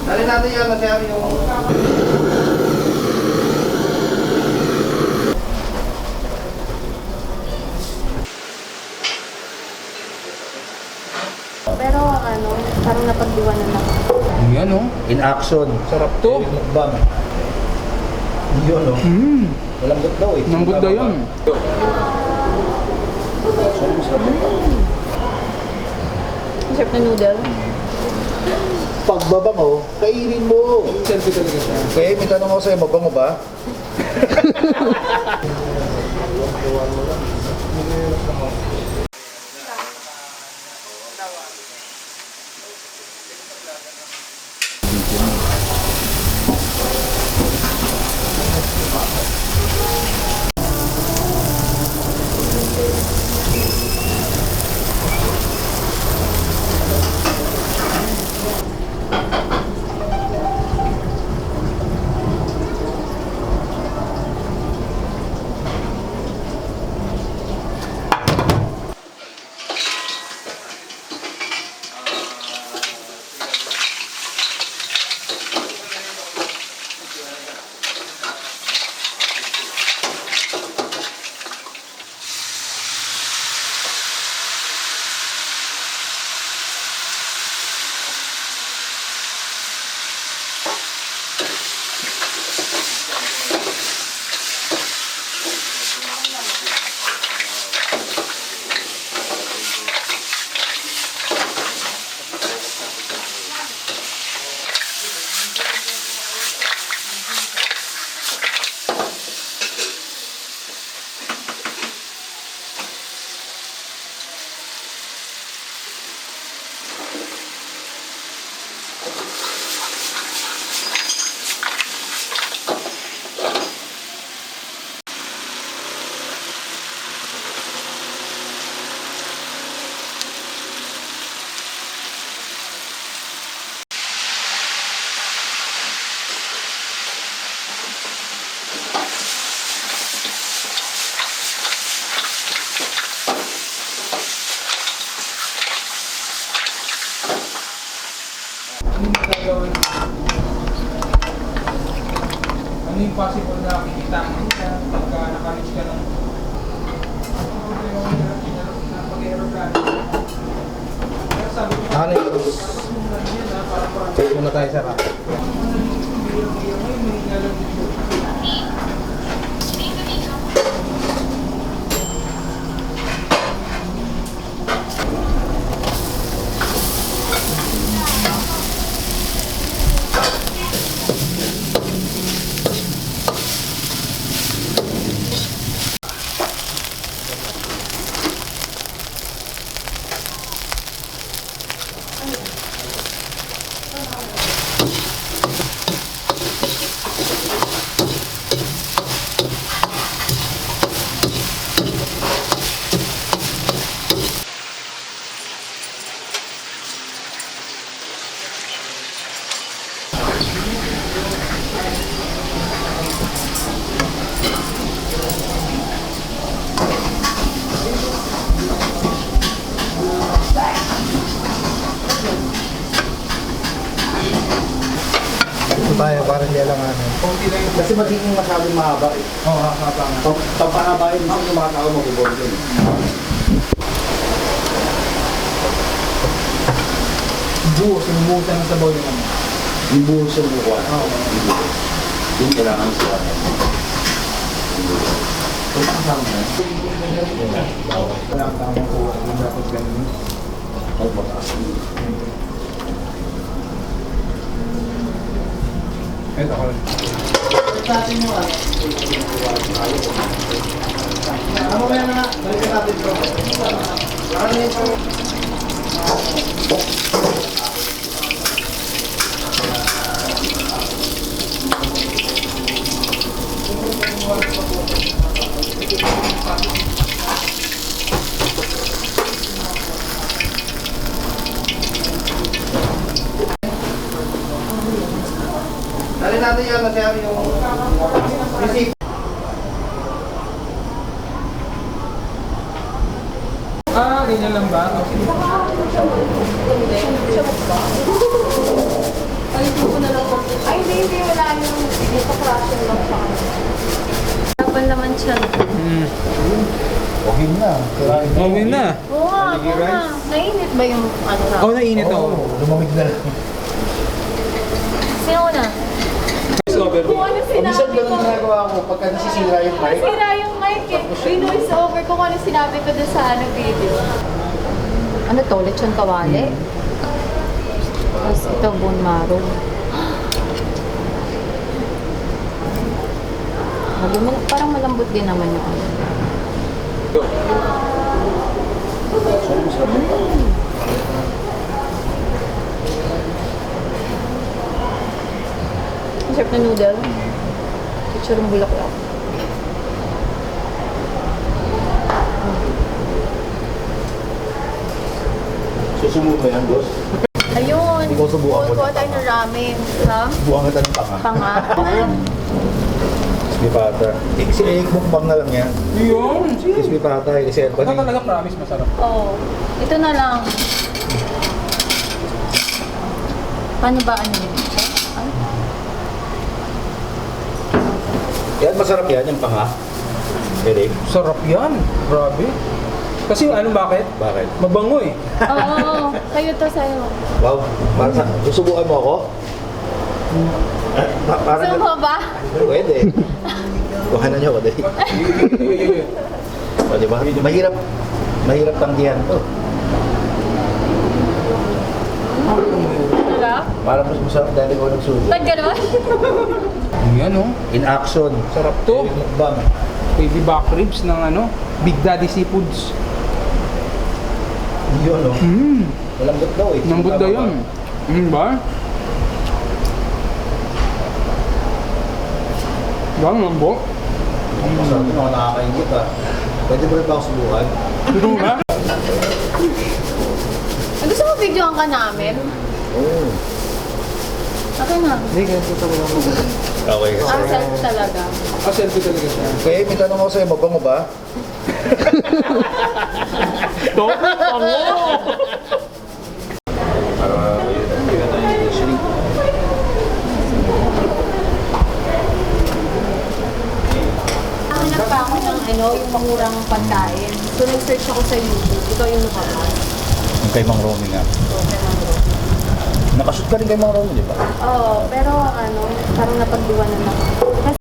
Dali natin yan, masyari yung... Pero ano, parang napagdiwanan ako. Yan oh. In action. Sarap to. Mukbang. Yun o. Malambot daw eh. Nambot daw yan. Sarap na noodle. Pagbaba mo, kainin mo. Selfie talaga siya. Okay, may tanong ako sa'yo, mabango ba? Ano yung possible na kikita mo pagka nakareach ka ng pag-aeroplano? Kaya sabi ko, Ano yung... Check muna tayo sa rack. Tayo para hindi alanganin. Kasi magiging masyadong mahaba eh. Oo, haba nga. Pag pahabain mo yung mga tao mag-ubod yun. Buo, sinumutan ng sabaw yung ano. Yung buhos yung bukuan. Oo. Yung kailangan sa ano. Ito kasama na. Wala ang tamang kuha. Hindi dapat ganun. Ay, mataas. Ito ko lang. Ano ba yan na? Balikan natin ito. Ano yung ito? Dali natin yan, na sir yung receipt. Ganyan lang ba? Okay. Ay, hindi. Wala yung dito crashing lang sa kanya. Tapon naman siya. Okay na. Okay na. Oo nga. Nainit ba yung ano na? Oh, nainit ako. Lumamig na. Sino na? Over. Kung ano Minsan sinabi ganun ko. ginagawa ko pagka nasisira yung mic. Sira yung mic eh. Voice over kung ano sinabi ko doon sa video. Ano to? Lechon kawali? Tapos ito, bone marrow. Parang malambot din naman yung ano. Ang sarap na noodle. Picture ng bulaklak. Susumo ba yan, boss? Ayun. Ikaw subukan mo. Kuha tayo ng ramen. Ha? Buwan kita ng panga. Panga. Crispy pata. Si Eric mukbang na lang yan. Yun. Crispy pata. Kasi Ito talaga promise masarap. Oo. Ito na lang. Paano ba ano yun? Ay, Yan, masarap yan, yung panga. Eric. Sarap yan. Grabe. Kasi ano bakit? Bakit? Mabango eh. Oo. Sa'yo to, sa'yo. Wow. Para sa... Susubukan mo ako? Para Gusto mo ba? Pwede. Kuhanan niyo ako dali. O, diba? Mahirap. Mahirap tanggihan to. Diba? Para mas masarap dahil ikaw nagsulit. Ba't gano'n? Yan oh. In action. Sarap to. Eric mukbang. Baby back ribs ng ano, Big Daddy Seafoods. Yun, no? Malambot daw eh. Nambot daw yun. Ba? Ba, nambot? Masarap yun ako nakakaingit ah. Pwede ba rin ba ako subukan? Ito ba? Gusto mo videoan ka namin? Oo. Okay na. Hindi, ganito talaga mo. Okay kasi. Ah, selfie talaga. Selfie talaga siya. Okay, may tanong ako sa'yo. Mabango ba? Ito? Ano? Hanap pa ako ng ano, yung mangurang pagkain. So, nag-search ako sa YouTube. Ito yung lumabas. Yung kay Mang Romy nga. Nakashoot ka rin kay Mang Romy, di ba? Oo, pero ano, parang napagdiwanan ako.